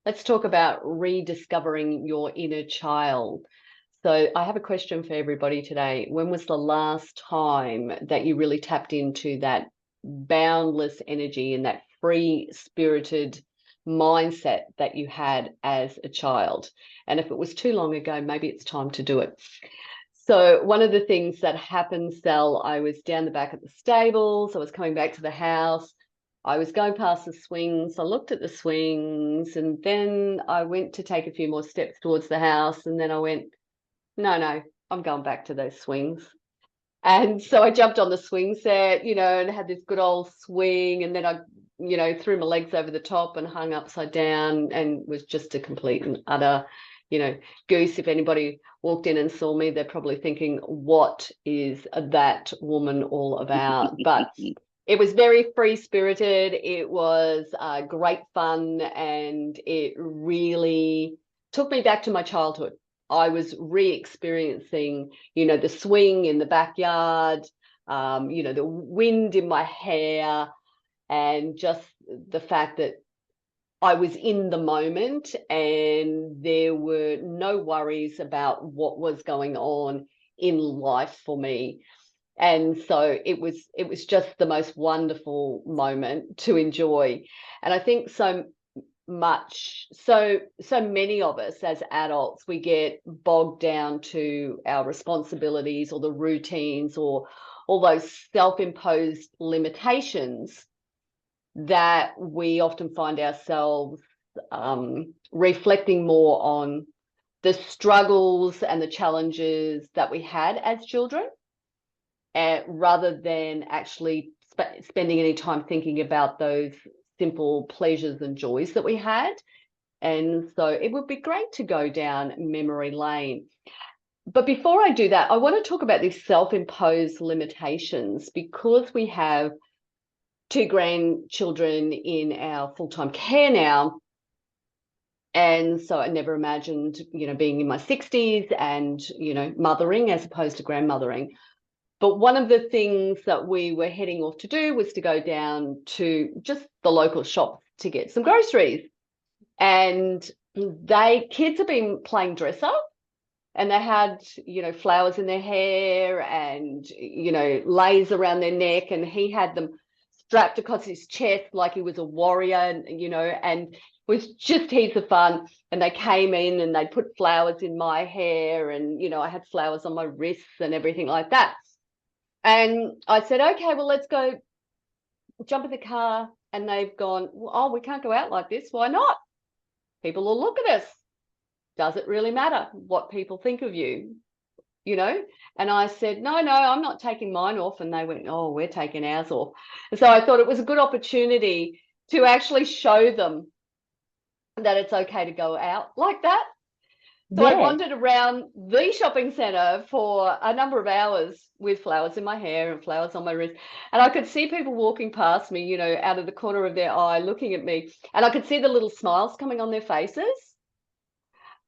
Let's talk about rediscovering your inner child. So I have a question for everybody today. When was the last time that you really tapped into that boundless energy and that free spirited mindset that you had as a child? And if it was too long ago, maybe it's time to do it. So one of the things that happened, Sal, I was down the back at the stables. I was coming back to the house. I was going past the swings. I looked at the swings, and then I went to take a few more steps towards the house. And then I went, no, I'm going back to those swings. And so I jumped on the swing set, and had this good old swing. And then I, threw my legs over the top and hung upside down and was just a complete and utter, goose. If anybody walked in and saw me, they're probably thinking, what is that woman all about? But it was very free spirited. It was great fun, and it really took me back to my childhood. I was re-experiencing, the swing in the backyard, the wind in my hair, and just the fact that I was in the moment and there were no worries about what was going on in life for me. And so it was just the most wonderful moment to enjoy. And I think so many of us as adults, we get bogged down to our responsibilities or the routines or all those self-imposed limitations that we often find ourselves reflecting more on the struggles and the challenges that we had as children, rather than actually spending any time thinking about those simple pleasures and joys that we had. And so it would be great to go down memory lane. But before I do that, I want to talk about these self-imposed limitations, because we have two grandchildren in our full-time care now. And so I never imagined, being in my 60s and, mothering as opposed to grandmothering. But one of the things that we were heading off to do was to go down to just the local shop to get some groceries. And kids have been playing dress up, and they had, flowers in their hair and, lace around their neck. And he had them strapped across his chest like he was a warrior, and was just heaps of fun. And they came in and they put flowers in my hair, and, I had flowers on my wrists and everything like that. And I said, okay, well, let's go jump in the car. And they've gone, oh, we can't go out like this. Why not? People will look at us. Does it really matter what people think of you? And I said, no, I'm not taking mine off. And they went, oh, we're taking ours off. And so I thought it was a good opportunity to actually show them that it's okay to go out like that. So I wandered around the shopping centre for a number of hours with flowers in my hair and flowers on my wrist. And I could see people walking past me, out of the corner of their eye, looking at me. And I could see the little smiles coming on their faces.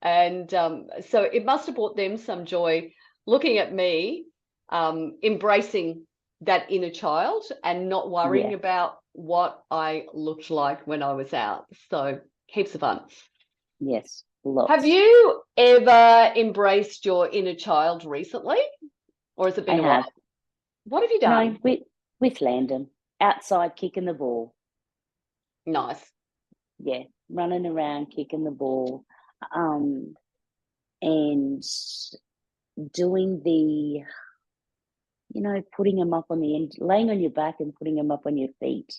And so it must have brought them some joy looking at me, embracing that inner child and not worrying about what I looked like when I was out. So heaps of fun. Yes. Lots. Have you ever embraced your inner child recently, or has it been a while? What have you done? No, with Landon, outside kicking the ball. Nice. Yeah, running around kicking the ball, and doing the, putting him up on the end, laying on your back and putting him up on your feet.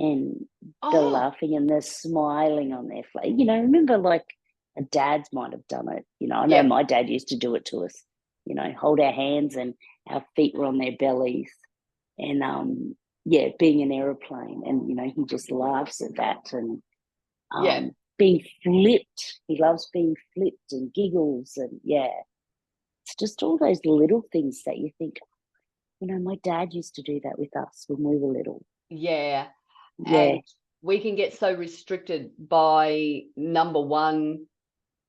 And the laughing and the smiling on their face. Remember, like, a dad's might have done it. I know my dad used to do it to us. Hold our hands and our feet were on their bellies. And, being an aeroplane. And, he just laughs at that. And being flipped. He loves being flipped and giggles. And, it's just all those little things that you think, my dad used to do that with us when we were little. Yeah. And we can get so restricted by, number one,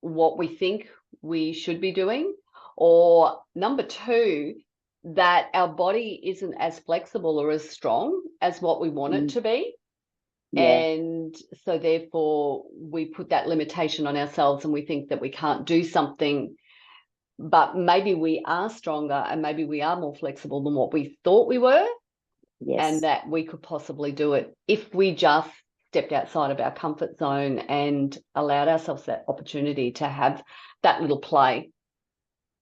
what we think we should be doing, or number two, that our body isn't as flexible or as strong as what we want it to be. Yeah. And so therefore we put that limitation on ourselves and we think that we can't do something, but maybe we are stronger and maybe we are more flexible than what we thought we were, and Yes. that we could possibly do it if we just stepped outside of our comfort zone and allowed ourselves that opportunity to have that little play.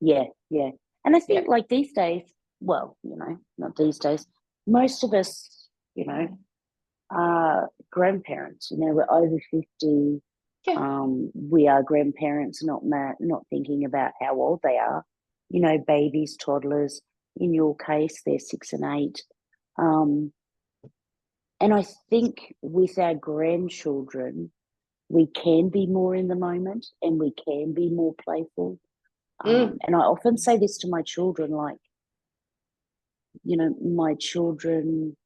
Yeah. Yeah. And I Yeah. think like these days, well, not these days, most of us, are grandparents. We're over 50. Yeah. We are grandparents, not thinking about how old they are. Babies, toddlers. In your case, they're 6 and 8. And I think with our grandchildren, we can be more in the moment and we can be more playful. And I often say this to my children, like, my children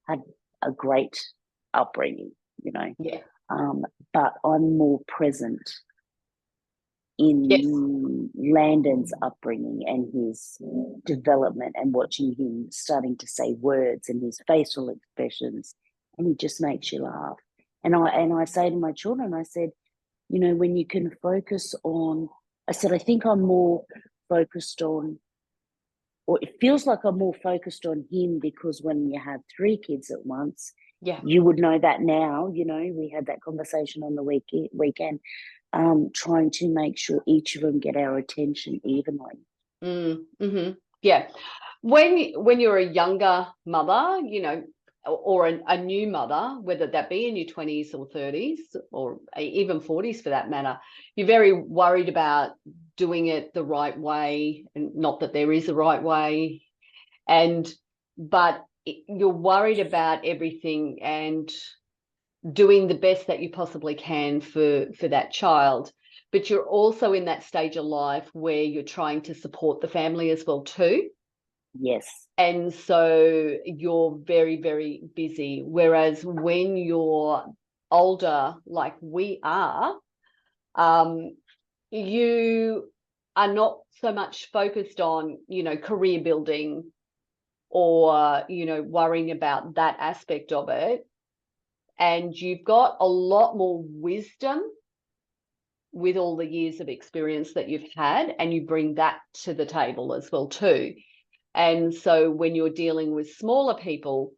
had a great upbringing, Yeah. but I'm more present Yes. in Landon's upbringing and his development and watching him starting to say words and his facial expressions, and he just makes you laugh. And I say to my children, I said, when you can focus on, I said, I think I'm more focused on, or it feels like I'm more focused on him, because when you have 3 kids at once, Yeah. you would know that now. We had that conversation on the weekend, trying to make sure each of them get our attention evenly. Mm-hmm. Yeah. When you're a younger mother, or a new mother, whether that be in your 20s or 30s or even 40s for that matter, you're very worried about doing it the right way, and not that there is a right way, but you're worried about everything and doing the best that you possibly can for that child. But you're also in that stage of life where you're trying to support the family as well too. Yes. And so you're very, very busy. Whereas when you're older, like we are, you are not so much focused on, career building or, worrying about that aspect of it. And you've got a lot more wisdom with all the years of experience that you've had, and you bring that to the table as well too. And so when you're dealing with smaller people,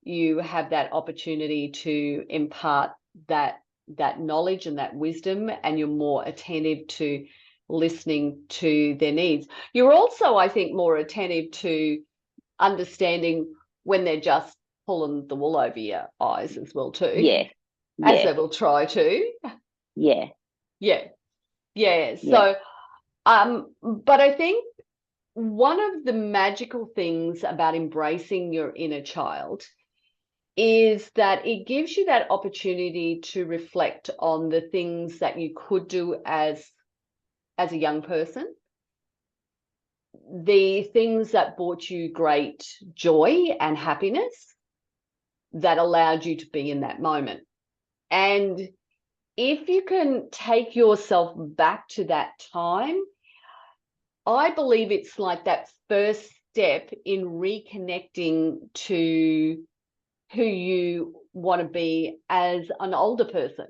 you have that opportunity to impart that knowledge and that wisdom, and you're more attentive to listening to their needs. You're also, I think, more attentive to understanding when they're just pulling the wool over your eyes as well too, Yeah. as Yeah. they will try to. Yeah. Yeah. Yeah. Yeah. So, but I think one of the magical things about embracing your inner child is that it gives you that opportunity to reflect on the things that you could do as a young person, the things that brought you great joy and happiness that allowed you to be in that moment. And if you can take yourself back to that time, I believe it's like that first step in reconnecting to who you want to be as an older person.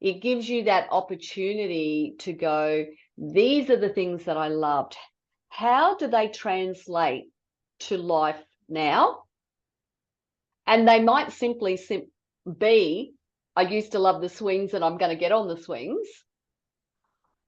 It gives you that opportunity to go, these are the things that I loved. How do they translate to life now? And they might simply be, I used to love the swings and I'm going to get on the swings.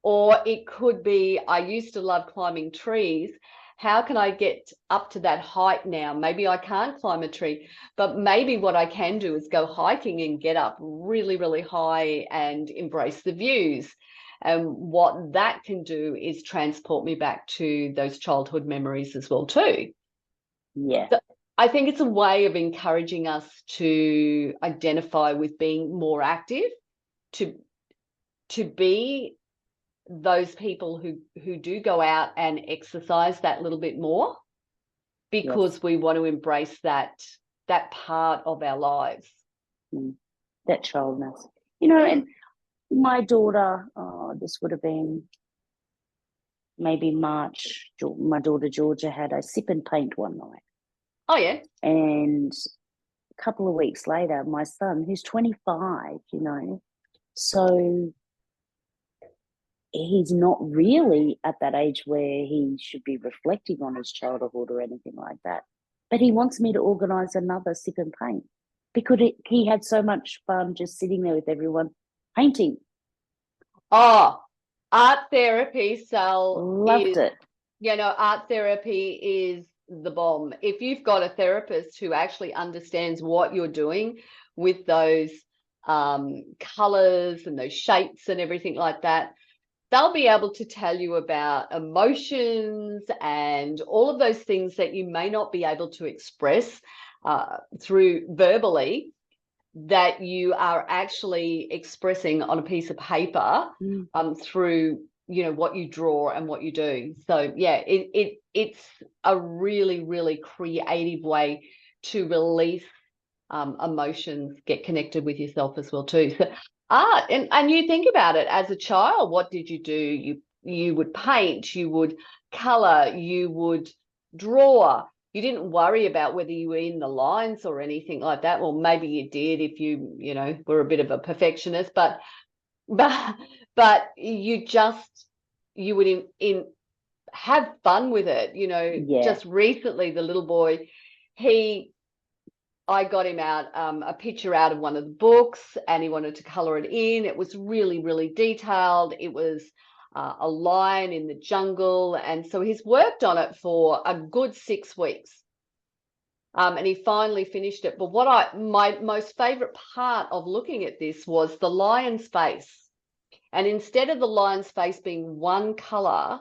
Or it could be, I used to love climbing trees. How can I get up to that height now? Maybe I can't climb a tree, but maybe what I can do is go hiking and get up really, really high and embrace the views. And what that can do is transport me back to those childhood memories as well too. Yeah. So I think it's a way of encouraging us to identify with being more active, to be those people who do go out and exercise that little bit more, because Yes. we want to embrace that part of our lives. That childness. Mm. And my daughter, this would have been maybe March, my daughter Georgia had a sip and paint one night. Oh yeah. And a couple of weeks later, my son, who's 25, so he's not really at that age where he should be reflecting on his childhood or anything like that. But he wants me to organise another sip and paint because he had so much fun just sitting there with everyone painting. Oh, art therapy, Sal, Loved it. Art therapy is the bomb. If you've got a therapist who actually understands what you're doing with those colors and those shapes and everything like that, they'll be able to tell you about emotions and all of those things that you may not be able to express through verbally, that you are actually expressing on a piece of paper through what you draw and what you do. So yeah, it's a really, really creative way to release emotions, get connected with yourself as well too. So art, and you think about it, as a child, what did you do? You would paint, you would color, you would draw. You didn't worry about whether you were in the lines or anything like that. Well, maybe you did if you were a bit of a perfectionist, but you would have fun with it. Yeah. Just recently, the little boy, I got him out a picture out of one of the books, and he wanted to color it in. It was really, really detailed. It was a lion in the jungle, and so he's worked on it for a good 6 weeks. And he finally finished it. But my most favorite part of looking at this was the lion's face. And instead of the lion's face being one color,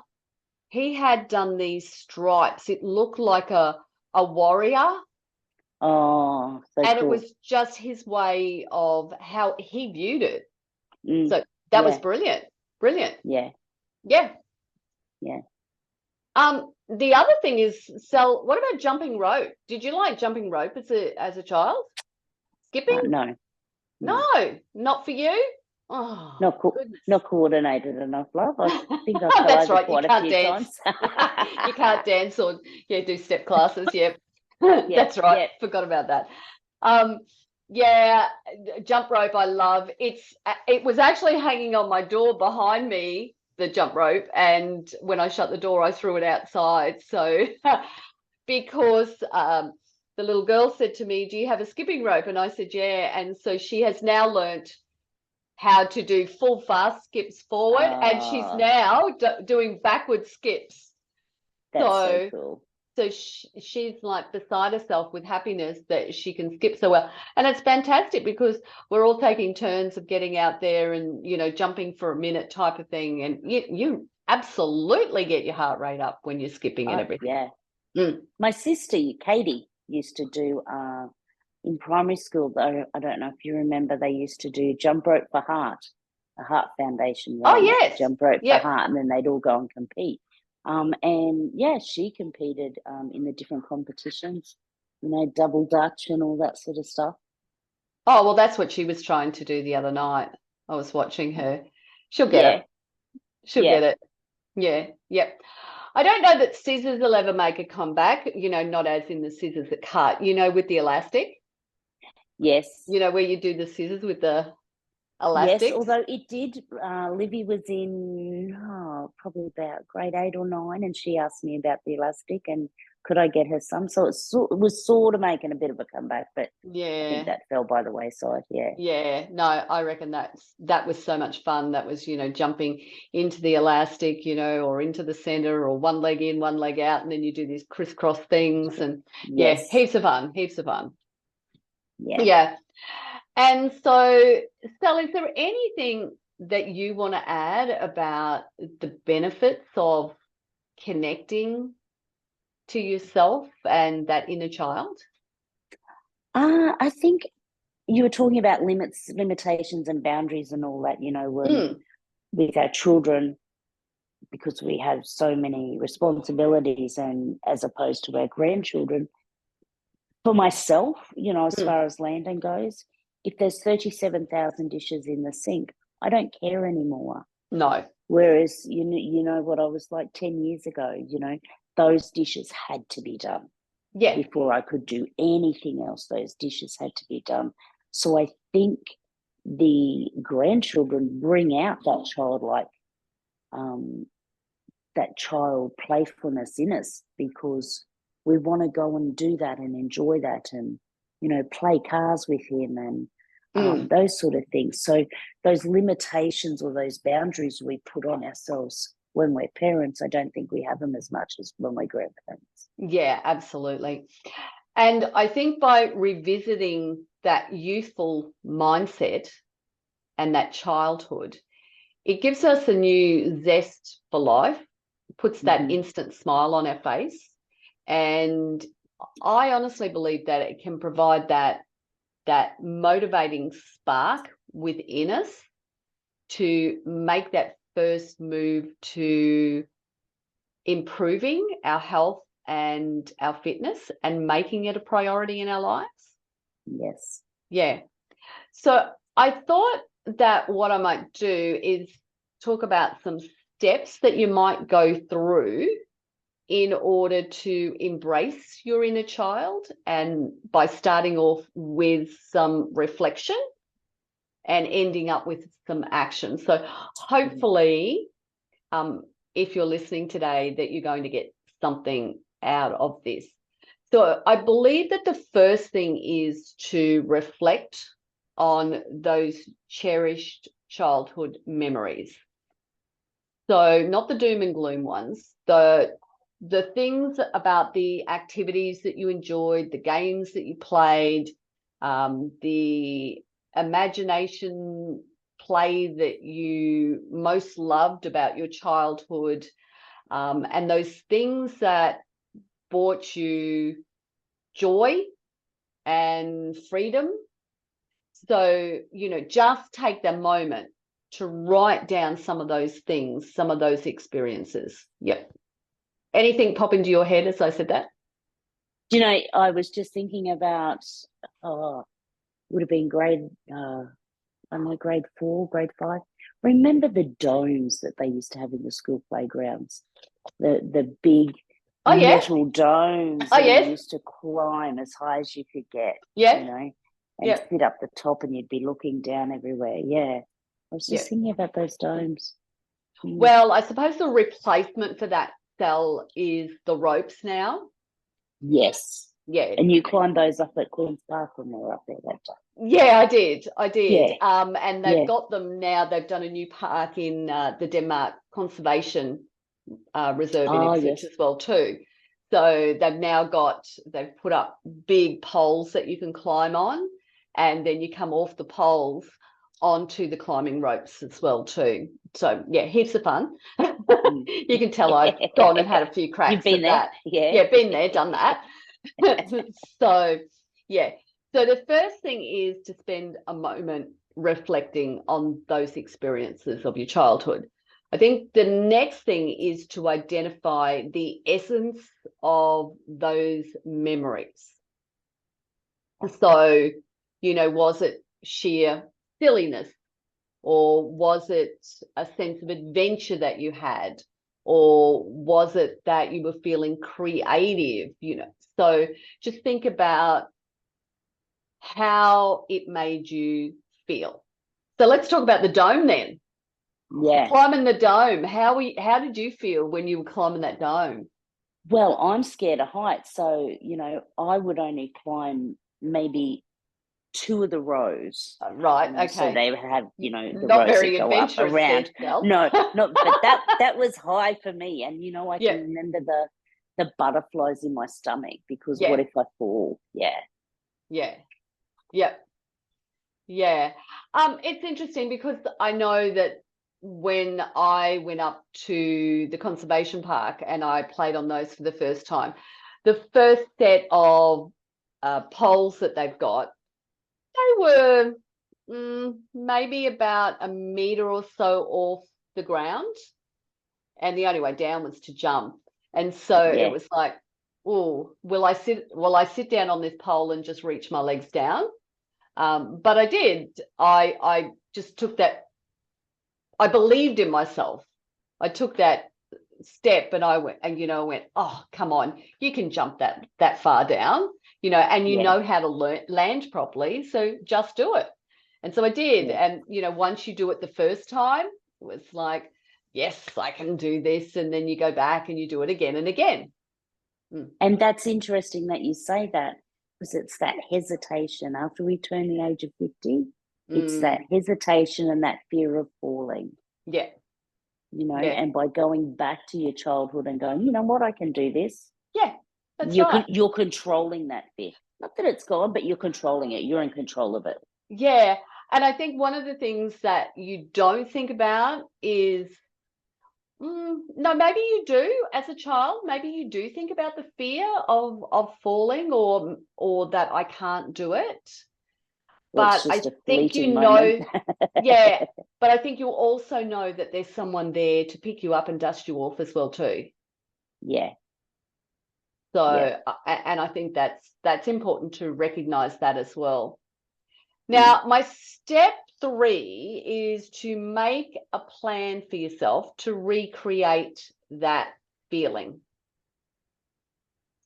he had done these stripes. It looked like a warrior. Oh, so and cool. It was just his way of how he viewed it. Mm, so that was brilliant. Yeah. The other thing is, Sel, what about jumping rope? Did you like jumping rope as a child? Skipping? No, not for you. Oh, goodness. Not coordinated enough, love. I think I tried That's it right. quite a few times. You can't dance or do step classes. Yep. That's right. Yep. Forgot about that. Jump rope I love. It was actually hanging on my door behind me, the jump rope, and when I shut the door I threw it outside. So because the little girl said to me, "Do you have a skipping rope?" And I said, "Yeah." And so she has now learnt how to do full fast skips forward, and she's now doing backward skips. That's so cool. So she's like beside herself with happiness that she can skip so well. And it's fantastic because we're all taking turns of getting out there and, jumping for a minute type of thing. And you absolutely get your heart rate up when you're skipping and everything. Yeah. My sister, Katie, used to do, in primary school, though, I don't know if you remember, they used to do jump rope for heart, a heart foundation. Oh, yes. Jump rope for heart, and then they'd all go and compete. And she competed in the different competitions, double Dutch and all that sort of stuff. Oh, well, that's what she was trying to do the other night. I was watching her. She'll get it. She'll get it. Yeah. Yep. I don't know that scissors will ever make a comeback, not as in the scissors that cut, with the elastic. Yes. Where you do the scissors with the elastic. Yes, although it did. Livy was in probably about grade 8 or 9, and she asked me about the elastic and could I get her some. So it was sort of making a bit of a comeback, but I think that fell by the wayside. Yeah. No, I reckon that was so much fun. That was jumping into the elastic, or into the center, or one leg in, one leg out, and then you do these crisscross things, and heaps of fun. Yeah. And so, Sal, is there anything that you want to add about the benefits of connecting to yourself and that inner child? I think you were talking about limitations and boundaries and all that, with our children, because we have so many responsibilities, and as opposed to our grandchildren. For myself, as far as landing goes, if there's 37,000 dishes in the sink, I don't care anymore. No. Whereas, you know what I was like 10 years ago, those dishes had to be done. Yeah. before I could do anything else. Those dishes had to be done. So I think the grandchildren bring out that child playfulness in us, because we want to go and do that and enjoy that, and play cars with him, and those sort of things. So those limitations or those boundaries we put on ourselves when we're parents, I don't think we have them as much as when we're grandparents. Yeah, absolutely. And I think by revisiting that youthful mindset and that childhood, it gives us a new zest for life, puts that instant smile on our face. And I honestly believe that it can provide that motivating spark within us to make that first move to improving our health and our fitness and making it a priority in our lives. Yes. Yeah. So I thought that what I might do is talk about some steps that you might go through in order to embrace your inner child, and by starting off with some reflection and ending up with some action. So hopefully, if you're listening today, that you're going to get something out of this. So I believe that the first thing is to reflect on those cherished childhood memories. So not the doom and gloom ones, the things about the activities that you enjoyed, the games that you played, the imagination play that you most loved about your childhood, and those things that brought you joy and freedom. So, just take the moment to write down some of those things, some of those experiences. Yep. Anything pop into your head as I said that? I was just thinking about, would have been grade 4, grade 5. Remember the domes that they used to have in the school playgrounds? The big Oh, yeah. metal domes Oh, that yes. you used to climb as high as you could get, Yeah. and sit up the top, and you'd be looking down everywhere. Yeah. I was just thinking about those domes. Well, I suppose the replacement for that cell is the ropes now. Yes. Yeah. And you climbed those up at Queen's Park when we were up there that time. Yeah, I did. Yeah. And they've got them now. They've done a new park in the Denmark Conservation Reserve in Ipswich as well too. So they've put up big poles that you can climb on, and then you come off the poles onto the climbing ropes as well too. So yeah, heaps of fun. You can tell I've gone and had a few cracks. You've been at there. that. Yeah, been there, done that. So yeah. So the first thing is to spend a moment reflecting on those experiences of your childhood. I think the next thing is to identify the essence of those memories. So, was it sheer silliness, or was it a sense of adventure that you had, or was it that you were feeling creative? So just think about how it made you feel. So let's talk about the dome then. Yeah. Climbing the dome. How did you feel when you were climbing that dome? Well, I'm scared of heights, so I would only climb maybe 2 of the rows. Right. Okay. So they have, the not rows very that go up adventurous around. then, No, not. But that was high for me, and I Yeah. can remember the butterflies in my stomach, because Yeah. what if I fall? Yeah. Yeah. Yeah. Yeah. It's interesting because I know that when I went up to the conservation park and I played on those for the first time, the first set of poles that they've got, they were maybe about a meter or so off the ground, and the only way down was to jump. And so it was like, oh, will I sit down on this pole and just reach my legs down? But I did. I just took that. I believed in myself. I took that step, and I went, oh, come on, you can jump that far down, and you know how to land properly, so just do it. And so I did. And, once you do it the first time, it was like, yes, I can do this. And then you go back and you do it again and again. And that's interesting that you say that, because it's that hesitation after we turn the age of 50. It's that hesitation and that fear of falling. Yeah. And by going back to your childhood and going, you know what, I can do this. Yeah, that's right. You're controlling that fear. Not that it's gone, but you're controlling it. You're in control of it. Yeah. And I think one of the things that you don't think about is, no, maybe you do as a child. Maybe you do think about the fear of falling or that I can't do it. But I think yeah, but I think you also know that there's someone there to pick you up and dust you off as well too. Yeah. So, and I think that's important to recognize that as well. Now, my step 3 is to make a plan for yourself to recreate that feeling.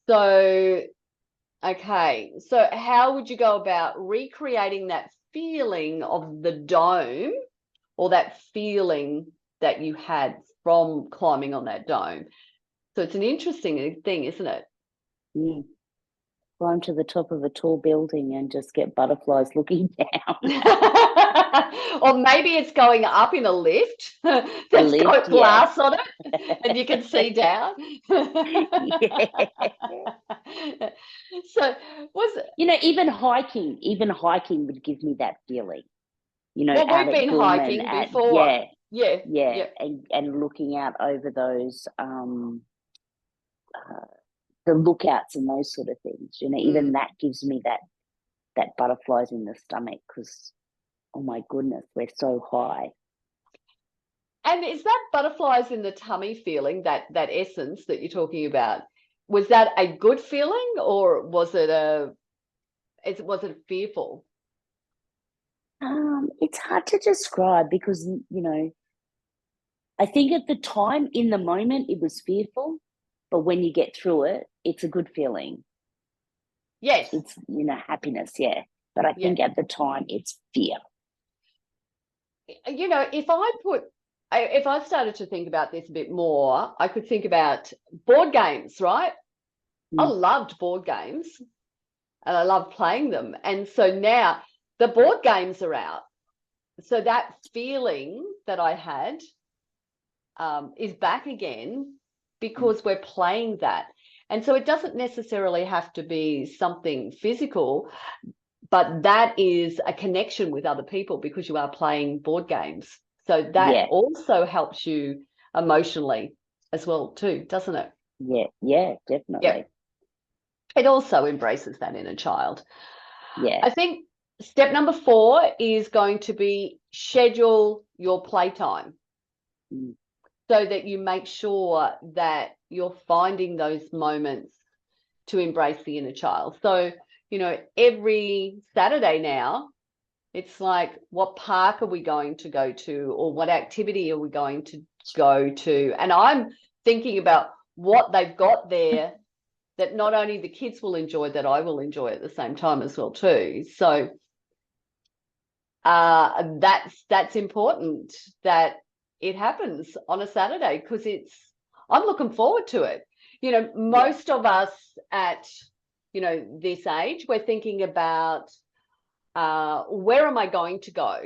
So, okay, so how would you go about recreating that feeling of the dome, or that feeling that you had from climbing on that dome? So it's an interesting thing, isn't it? Climb to the top of a tall building and just get butterflies looking down. Or maybe it's going up in a lift that's got glass on it and you can see down. So even hiking would give me that feeling. Well, we've been hiking before. Yeah. And looking out over those the lookouts and those sort of things, even that gives me that butterflies in the stomach, because, oh my goodness, we're so high. And is that butterflies in the tummy feeling, that essence that you're talking about, was that a good feeling, or was it fearful? It's hard to describe, because I think at the time, in the moment, it was fearful, but when you get through it, it's a good feeling. Yes. It's, happiness, yeah. But I think at the time, it's fear. If I started to think about this a bit more, I could think about board games, right? I loved board games and I love playing them. And so now the board games are out. So that feeling that I had is back again, because we're playing that. And so it doesn't necessarily have to be something physical, but that is a connection with other people because you are playing board games. So that also helps you emotionally as well too, doesn't it? Yeah, definitely. Yeah. It also embraces that inner child. Yeah. I think step number 4 is going to be schedule your playtime. So that you make sure that you're finding those moments to embrace the inner child. So, every Saturday now, it's like, what park are we going to go to, or what activity are we going to go to? And I'm thinking about what they've got there that not only the kids will enjoy, that I will enjoy at the same time as well too. So that's important, that it happens on a Saturday, because I'm looking forward to it. Most of us at, this age, we're thinking about where am I going to go?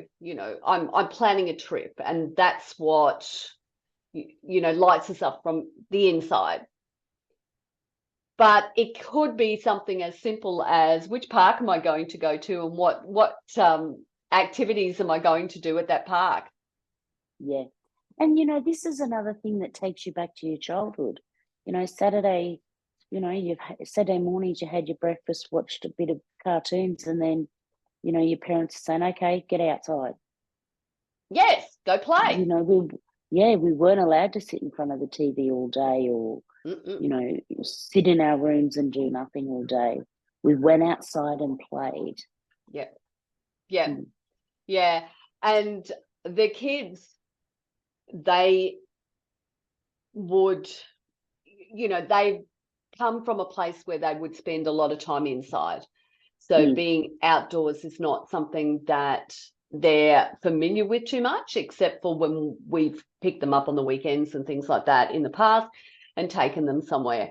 I'm planning a trip, and that's what, lights us up from the inside. But it could be something as simple as, which park am I going to go to, and what activities am I going to do at that park? Yeah. And, this is another thing that takes you back to your childhood. Saturday, Saturday mornings, you had your breakfast, watched a bit of cartoons, and then, your parents are saying, okay, get outside. Yes, go play. We weren't allowed to sit in front of the TV all day, or, sit in our rooms and do nothing all day. We went outside and played. Yeah. And the kids, they would, they come from a place where they would spend a lot of time inside. So being outdoors is not something that they're familiar with too much, except for when we've picked them up on the weekends and things like that in the past and taken them somewhere.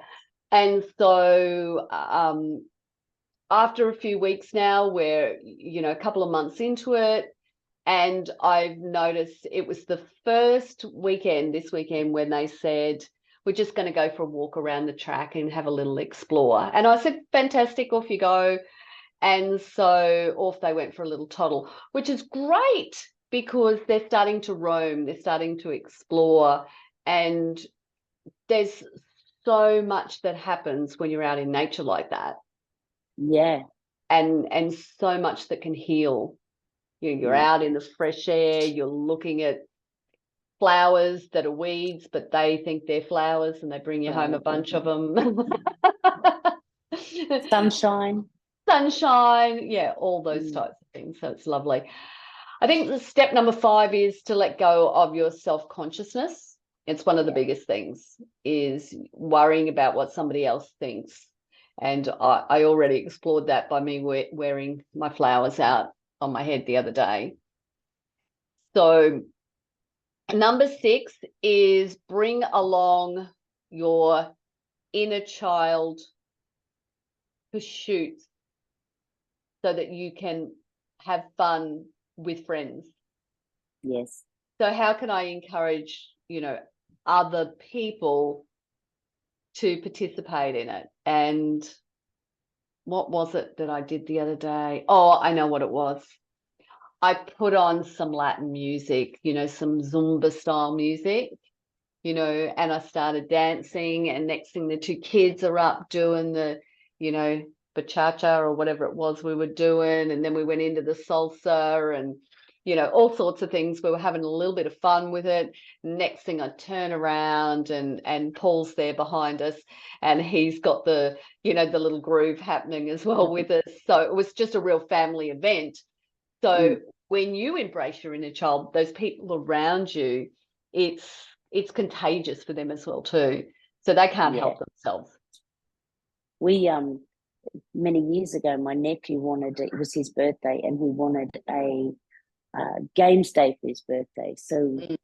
And so after a few weeks now, we're, a couple of months into it, and I've noticed it was the first weekend, this weekend, when they said, we're just going to go for a walk around the track and have a little explore. And I said, fantastic, off you go. And so off they went for a little toddle, which is great because they're starting to roam, they're starting to explore, and there's so much that happens when you're out in nature like that. Yeah. And so much that can heal. You're out in the fresh air, you're looking at flowers that are weeds, but they think they're flowers and they bring you home a bunch of them. Sunshine. Yeah, all those types of things. So it's lovely. I think the step number 5 is to let go of your self-consciousness. It's one of the biggest things, is worrying about what somebody else thinks. And I already explored that by me wearing my flowers out on my head the other day. So number 6 is bring along your inner child pursuits so that you can have fun with friends. Yes. So how can I encourage, other people to participate in it? And what was it that I did the other day? Oh, I know what it was. I put on some Latin music, some Zumba style music, and I started dancing, and next thing the 2 kids are up doing the, bachata or whatever it was we were doing. And then we went into the salsa and, all sorts of things. We were having a little bit of fun with it. Next thing I turn around and Paul's there behind us, and he's got the, the little groove happening as well with us. So it was just a real family event. So when you embrace your inner child, those people around you, it's contagious for them as well too. So they can't help themselves. We many years ago, my nephew it was his birthday, and he wanted a games day for his birthday. So he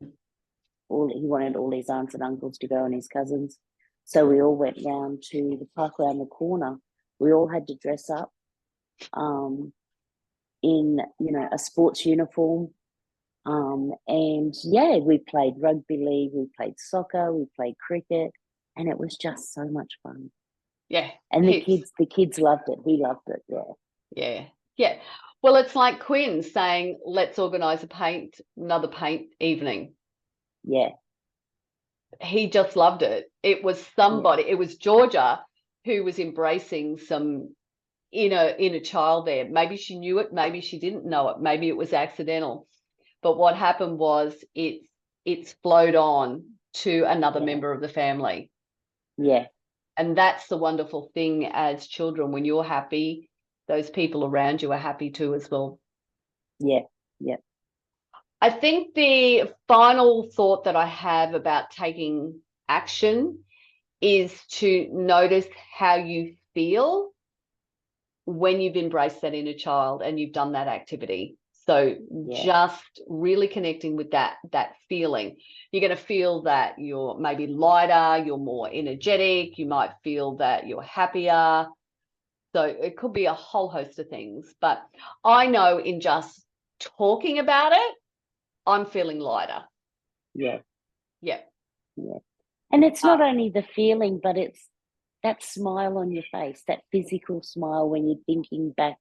wanted all his aunts and uncles to go and his cousins. So we all went down to the park around the corner. We all had to dress up in a sports uniform. And we played rugby league, we played soccer, we played cricket, and it was just so much fun. Yeah. And the kids loved it. He loved it. Yeah. Well, it's like Quinn saying, let's organise another paint evening. Yeah. He just loved it. It was it was Georgia who was embracing some inner child there. Maybe she knew it, maybe she didn't know it, maybe it was accidental. But what happened was it's flowed on to another member of the family. Yeah. And that's the wonderful thing as children. When you're happy, those people around you are happy too as well. Yeah. I think the final thought that I have about taking action is to notice how you feel when you've embraced that inner child and you've done that activity. So just really connecting with that feeling. You're going to feel that you're maybe lighter, you're more energetic, you might feel that you're happier. So it could be a whole host of things. But I know in just talking about it, I'm feeling lighter. Yeah. And it's not only the feeling, but it's that smile on your face, that physical smile when you're thinking back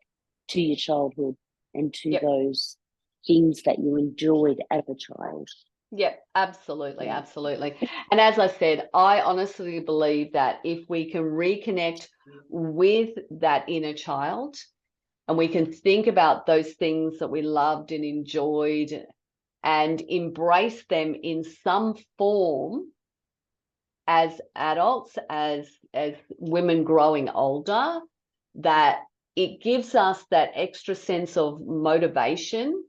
to your childhood and to those things that you enjoyed as a child. Yep, absolutely. And as I said, I honestly believe that if we can reconnect with that inner child and we can think about those things that we loved and enjoyed and embrace them in some form as adults, as women growing older, that it gives us that extra sense of motivation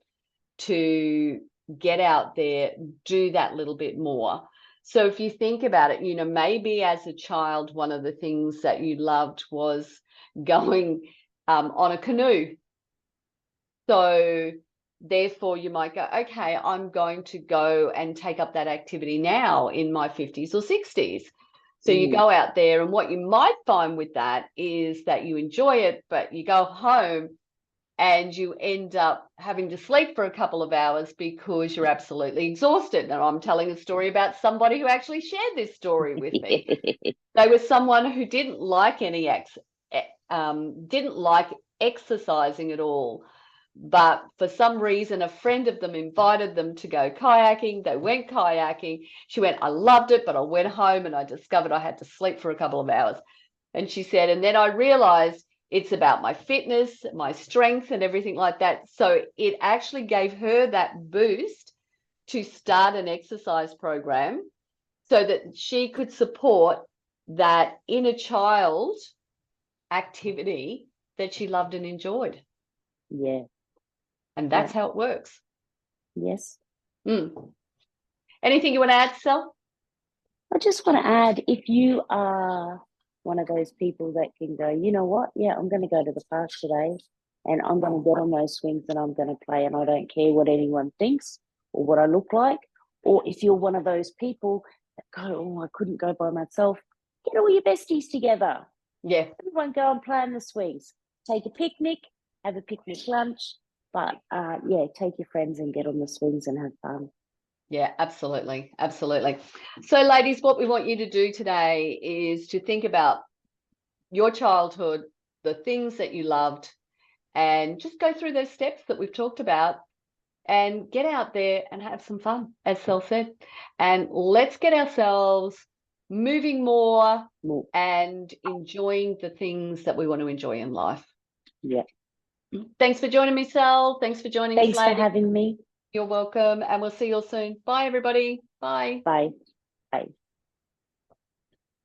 to get out there, do that little bit more. So if you think about it, maybe as a child, one of the things that you loved was going on a canoe. So therefore you might go, okay, I'm going to go and take up that activity now in my 50s or 60s. So you go out there, and what you might find with that is that you enjoy it, but you go home and you end up having to sleep for a couple of hours because you're absolutely exhausted. And I'm telling a story about somebody who actually shared this story with me. They were someone who didn't like didn't like exercising at all. But for some reason, a friend of them invited them to go kayaking. They went kayaking. She went, I loved it, but I went home and I discovered I had to sleep for a couple of hours. And she said, and then I realized it's about my fitness, my strength, and everything like that. So it actually gave her that boost to start an exercise program so that she could support that inner child activity that she loved and enjoyed. Yeah. And that's how it works. Yes. Anything you want to add, Sel? I just want to add, if you are one of those people that can go, you know what? Yeah, I'm going to go to the park today and I'm going to get on those swings and I'm going to play, and I don't care what anyone thinks or what I look like. Or if you're one of those people that go, oh, I couldn't go by myself, get all your besties together. Yeah. Everyone go and play on the swings. Take a picnic, have a picnic lunch, but take your friends and get on the swings and have fun. Yeah, absolutely. Absolutely. So, ladies, what we want you to do today is to think about your childhood, the things that you loved, and just go through those steps that we've talked about and get out there and have some fun, as Sel said. And let's get ourselves moving more and enjoying the things that we want to enjoy in life. Yeah. Thanks for joining me, Sel. Thanks for joining us, ladies. Thanks for having me. You're welcome, and we'll see you all soon. Bye, everybody. Bye. Bye. Bye.